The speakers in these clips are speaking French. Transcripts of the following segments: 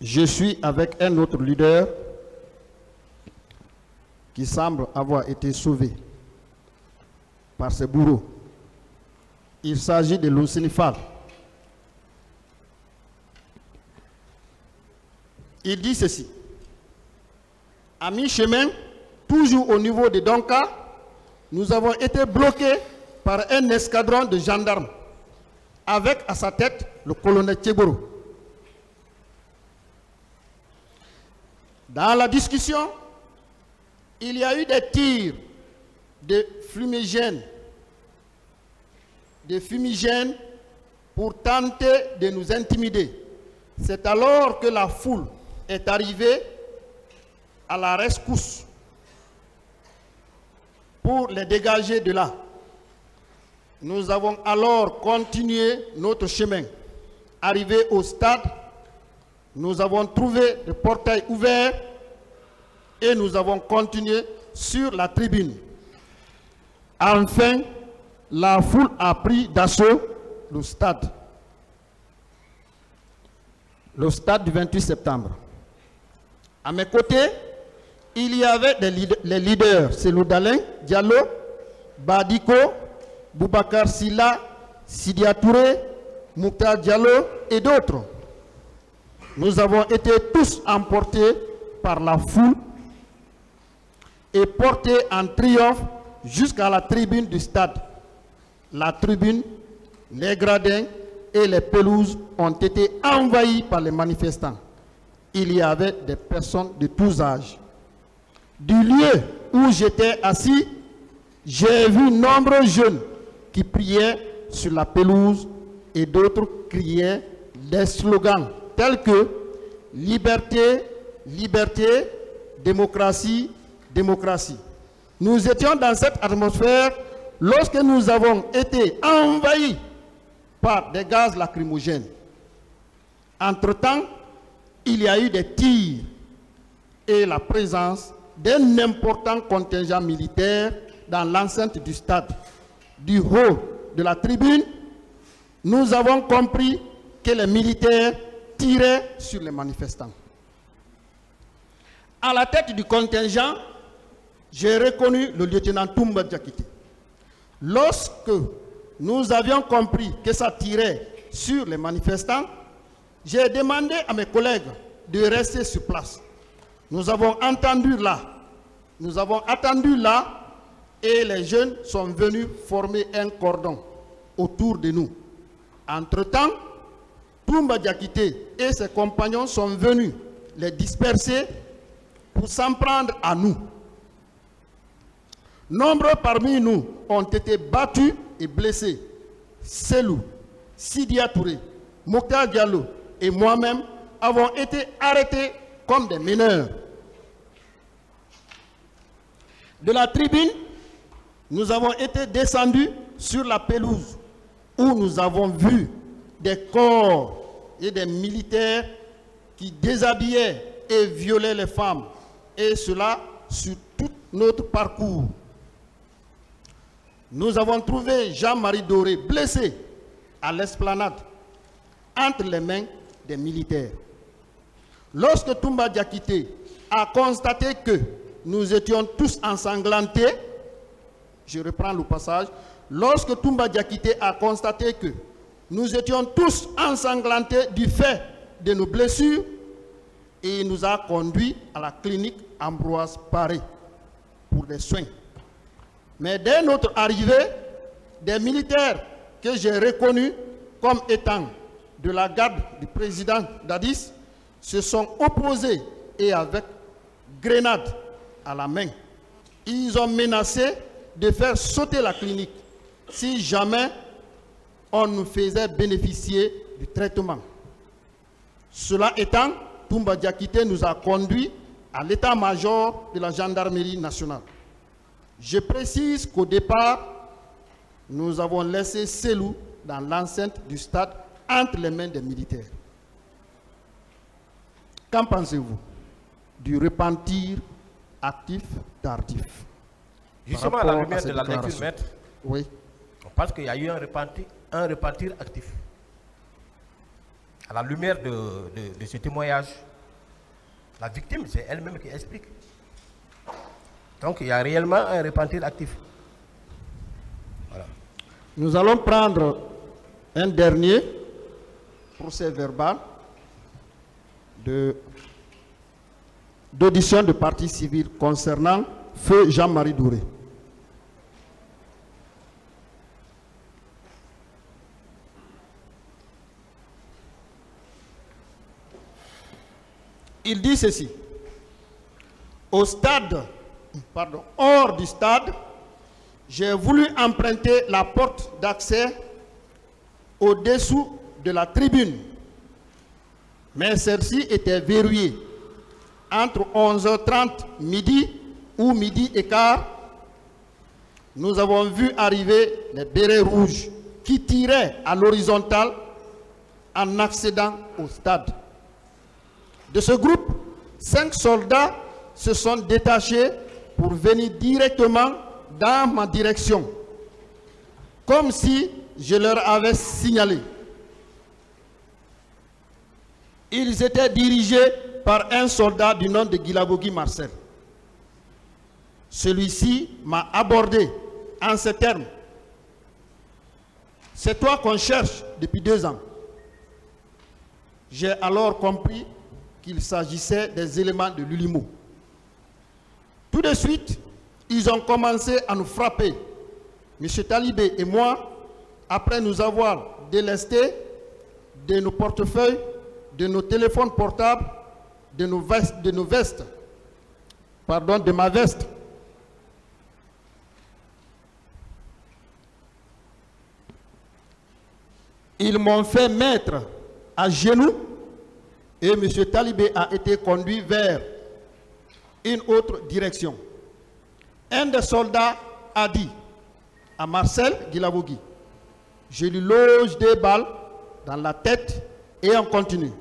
Je suis avec un autre leader qui semble avoir été sauvé par ses bourreaux. Il s'agit de l'Ousinifal. Il dit ceci. À mi-chemin, toujours au niveau de Donka, nous avons été bloqués par un escadron de gendarmes, avec à sa tête le colonel Tchegoro. Dans la discussion, il y a eu des tirs de fumigènes pour tenter de nous intimider. C'est alors que la foule est arrivée à la rescousse pour les dégager de là. Nous avons alors continué notre chemin. Arrivé au stade, nous avons trouvé le portail ouvert et nous avons continué sur la tribune. Enfin, la foule a pris d'assaut le stade du 28 septembre. À mes côtés, il y avait les leaders, Selou Dalin, Diallo, Badiko, Boubacar Silla, Sidia Touré, Mouktar Diallo et d'autres. Nous avons été tous emportés par la foule et portés en triomphe jusqu'à la tribune du stade. La tribune, les gradins et les pelouses ont été envahis par les manifestants. Il y avait des personnes de tous âges. Du lieu où j'étais assis, j'ai vu nombreux jeunes qui priaient sur la pelouse et d'autres criaient des slogans tels que « Liberté, liberté, démocratie, démocratie ». Nous étions dans cette atmosphère lorsque nous avons été envahis par des gaz lacrymogènes. Entre-temps, il y a eu des tirs et la présence d'un important contingent militaire dans l'enceinte du stade. Du haut de la tribune, nous avons compris que les militaires tiraient sur les manifestants. À la tête du contingent, j'ai reconnu le lieutenant Toumba Diakité. Lorsque nous avions compris que ça tirait sur les manifestants, j'ai demandé à mes collègues de rester sur place. Nous avons attendu là et les jeunes sont venus former un cordon autour de nous. Entre-temps, Toumba Diakité et ses compagnons sont venus les disperser pour s'en prendre à nous. Nombreux parmi nous ont été battus et blessés. Selou, Sidia Touré, Mokhtar Diallo et moi-même avons été arrêtés comme des mineurs. De la tribune, nous avons été descendus sur la pelouse où nous avons vu des corps et des militaires qui déshabillaient et violaient les femmes, et cela sur tout notre parcours. Nous avons trouvé Jean-Marie Doré blessé à l'esplanade entre les mains des militaires. Lorsque Toumba Diakité a constaté que nous étions tous ensanglantés, je reprends le passage, lorsque Toumba Diakité a constaté que nous étions tous ensanglantés du fait de nos blessures, et il nous a conduits à la clinique Ambroise Paré pour des soins. Mais dès notre arrivée, des militaires que j'ai reconnus comme étant de la garde du président Dadis se sont opposés et avec grenades à la main, ils ont menacé de faire sauter la clinique si jamais on nous faisait bénéficier du traitement. Cela étant, Toumba Diakité nous a conduits à l'état-major de la gendarmerie nationale. Je précise qu'au départ, nous avons laissé Selou dans l'enceinte du stade entre les mains des militaires. Qu'en pensez-vous du repentir actif tardif? Justement, à la lumière de la lecture, maître, oui. On pense qu'il y a eu un repentir actif. À la lumière de ce témoignage La victime, c'est elle-même qui explique. Donc il y a réellement un repentir actif. Voilà. Nous allons prendre un dernier procès verbal d'audition de partie civile concernant feu Jean-Marie Douré. Il dit ceci: hors du stade, j'ai voulu emprunter la porte d'accès au-dessous de la tribune, mais celle-ci était verrouillée. Entre 11h30 midi ou midi et quart, nous avons vu arriver les bérets rouges qui tiraient à l'horizontale en accédant au stade. De ce groupe, 5 soldats se sont détachés pour venir directement dans ma direction, comme si je leur avais signalé. Ils étaient dirigés par un soldat du nom de Guilabogui Marcel. Celui-ci m'a abordé en ces termes: c'est toi qu'on cherche depuis 2 ans. J'ai alors compris qu'il s'agissait des éléments de l'ULIMO. Tout de suite, ils ont commencé à nous frapper. M. Talibé et moi, après nous avoir délestés de nos portefeuilles, de nos téléphones portables, de ma veste. Ils m'ont fait mettre à genoux et M. Talibé a été conduit vers une autre direction. Un des soldats a dit à Marcel Guilabogui: je lui loge 2 balles dans la tête et on continue.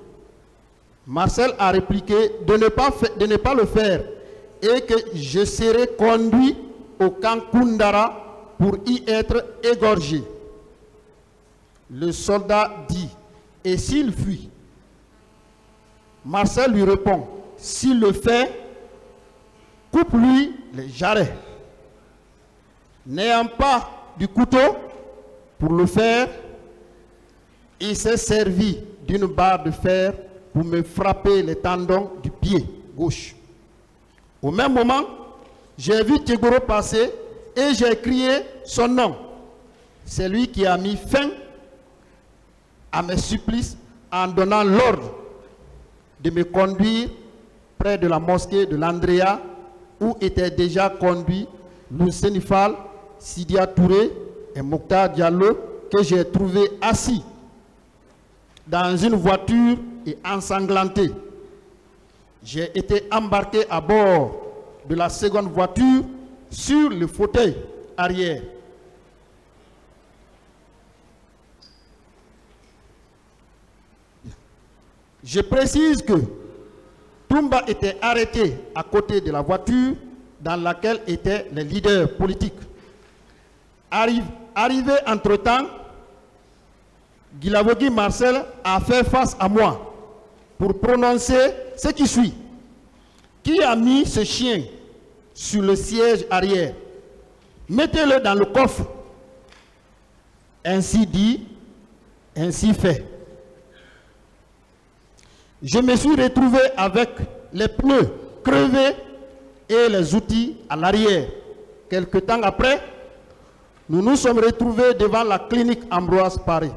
Marcel a répliqué de ne pas le faire et que je serai conduit au camp Koundara pour y être égorgé. Le soldat dit: et s'il fuit? Marcel lui répond: s'il le fait, coupe-lui les jarrets. N'ayant pas du couteau pour le faire, il s'est servi d'une barre de fer pour me frapper les tendons du pied gauche. Au même moment, j'ai vu Tiegoro passer et j'ai crié son nom. C'est lui qui a mis fin à mes supplices en donnant l'ordre de me conduire près de la mosquée de l'Andrea où étaient déjà conduits Lousenifal, Sidia Touré et Mokhtar Diallo, que j'ai trouvé assis dans une voiture et ensanglanté. J'ai été embarqué à bord de la seconde voiture sur le fauteuil arrière. Je précise que Toumba était arrêté à côté de la voiture dans laquelle étaient les leaders politiques. Arrivé entre-temps, Guilabogui Marcel a fait face à moi pour prononcer ce qui suit. Qui a mis ce chien sur le siège arrière? Mettez-le dans le coffre. Ainsi dit, ainsi fait. Je me suis retrouvé avec les pneus crevés et les outils à l'arrière. Quelque temps après, nous nous sommes retrouvés devant la clinique Ambroise Paré.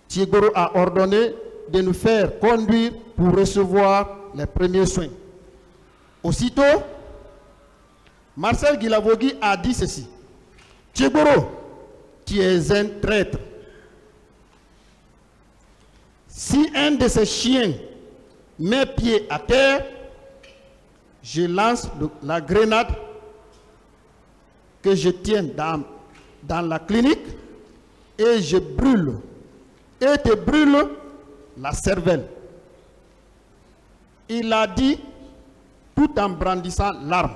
Tiegoro a ordonné de nous faire conduire pour recevoir les premiers soins. Aussitôt, Marcel Guilabogui a dit ceci: Tiegoro, tu es un traître. Si un de ces chiens met pied à terre, je lance la grenade que je tiens dans la clinique et je brûle. Et te brûle la cervelle. Il a dit tout en brandissant l'arme.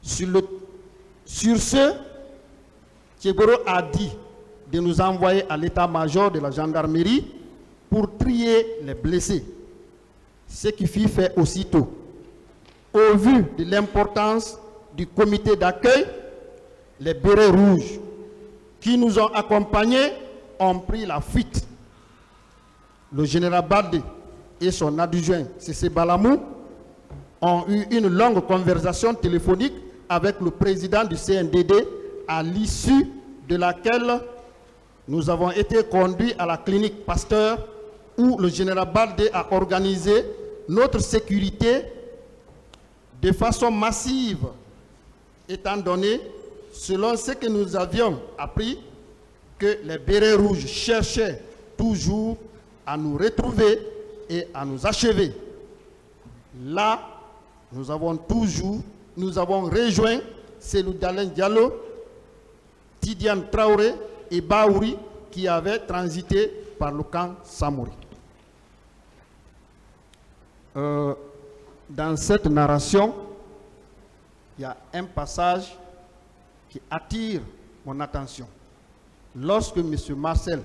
Sur ce, Tiegoro a dit de nous envoyer à l'état-major de la gendarmerie pour trier les blessés. ce qui fut fait aussitôt. Au vu de l'importance du comité d'accueil, les bérets rouges qui nous ont accompagnés ont pris la fuite. Le général Baldé et son adjoint Cissé Balamou ont eu une longue conversation téléphonique avec le président du CNDD, à l'issue de laquelle nous avons été conduits à la clinique Pasteur, où le général Baldé a organisé notre sécurité de façon massive, étant donné, selon ce que nous avions appris, que les bérets rouges cherchaient toujours à nous retrouver et à nous achever. Là, nous avons rejoint Cellou Dalein Diallo, Tidiane Traoré et Baouri qui avaient transité par le camp Samori. Dans cette narration, il y a un passage qui attire mon attention. Lorsque M. Marcel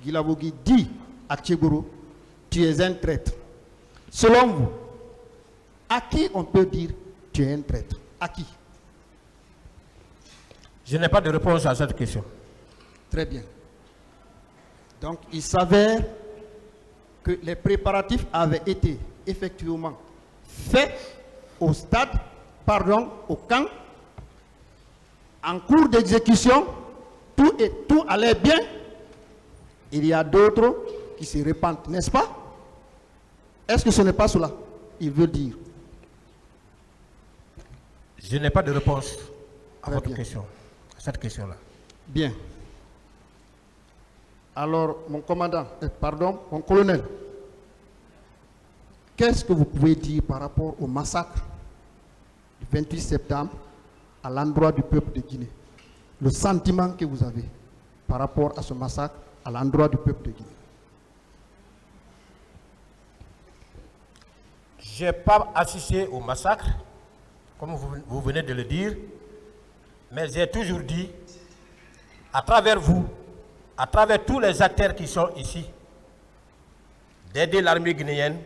Guilavogui dit à Tchegoro, tu es un traître. Selon vous, à qui on peut dire tu es un traître? À qui? Je n'ai pas de réponse à cette question. Très bien. Donc, il s'avère que les préparatifs avaient été effectivement faits au stade, au camp, en cours d'exécution, tout allait bien. Il y a d'autres qui se répandent, n'est-ce pas? Est-ce que ce n'est pas cela? Il veut dire. Je n'ai pas de réponse à votre question, à cette question-là. Bien. Alors, mon commandant, mon colonel, qu'est-ce que vous pouvez dire par rapport au massacre du 28 septembre à l'endroit du peuple de Guinée? Le sentiment que vous avez par rapport à ce massacre à l'endroit du peuple de Guinée? Je n'ai pas assisté au massacre, comme vous venez de le dire, mais j'ai toujours dit, à travers vous, à travers tous les acteurs qui sont ici, d'aider l'armée guinéenne,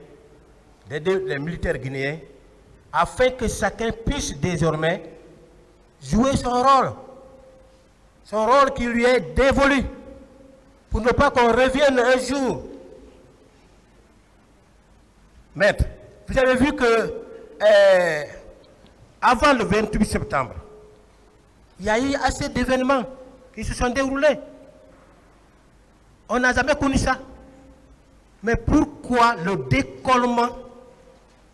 d'aider les militaires guinéens, afin que chacun puisse désormais jouer son rôle qui lui est dévolu, pour ne pas qu'on revienne un jour. Maître, vous avez vu que avant le 28 septembre, il y a eu assez d'événements qui se sont déroulés. On n'a jamais connu ça. Mais pourquoi le décollement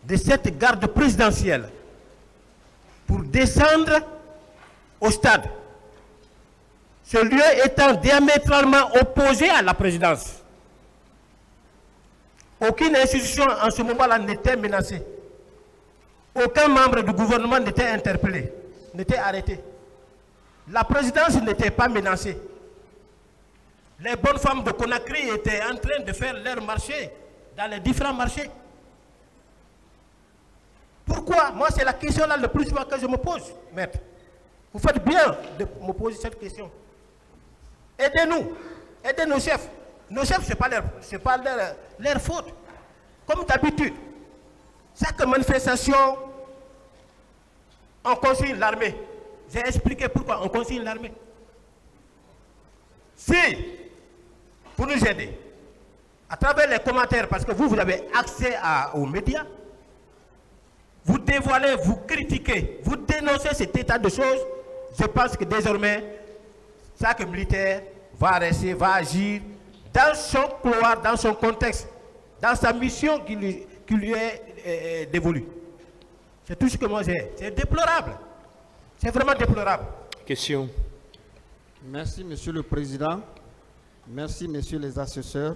de cette garde présidentielle pour descendre au stade, ce lieu étant diamétralement opposé à la présidence? Aucune institution en ce moment-là n'était menacée. Aucun membre du gouvernement n'était interpellé, n'était arrêté. La présidence n'était pas menacée. Les bonnes femmes de Conakry étaient en train de faire leur marché dans les différents marchés. Pourquoi? Moi, c'est la question là le plus souvent que je me pose, maître. Vous faites bien de me poser cette question. Aidez-nous, aidez nos chefs. Nos chefs, ce n'est pas leur faute. Comme d'habitude, chaque manifestation, on consigne l'armée. J'ai expliqué pourquoi on consigne l'armée. Si, pour nous aider, à travers les commentaires, parce que vous avez accès aux médias, vous dévoilez, vous critiquez, vous dénoncez cet état de choses, je pense que désormais, chaque militaire va rester, va agir dans son couloir, dans son contexte, dans sa mission qui lui est dévolue. C'est tout ce que moi j'ai. C'est déplorable. C'est vraiment déplorable. Question. Merci, Monsieur le Président. Merci, Messieurs les assesseurs.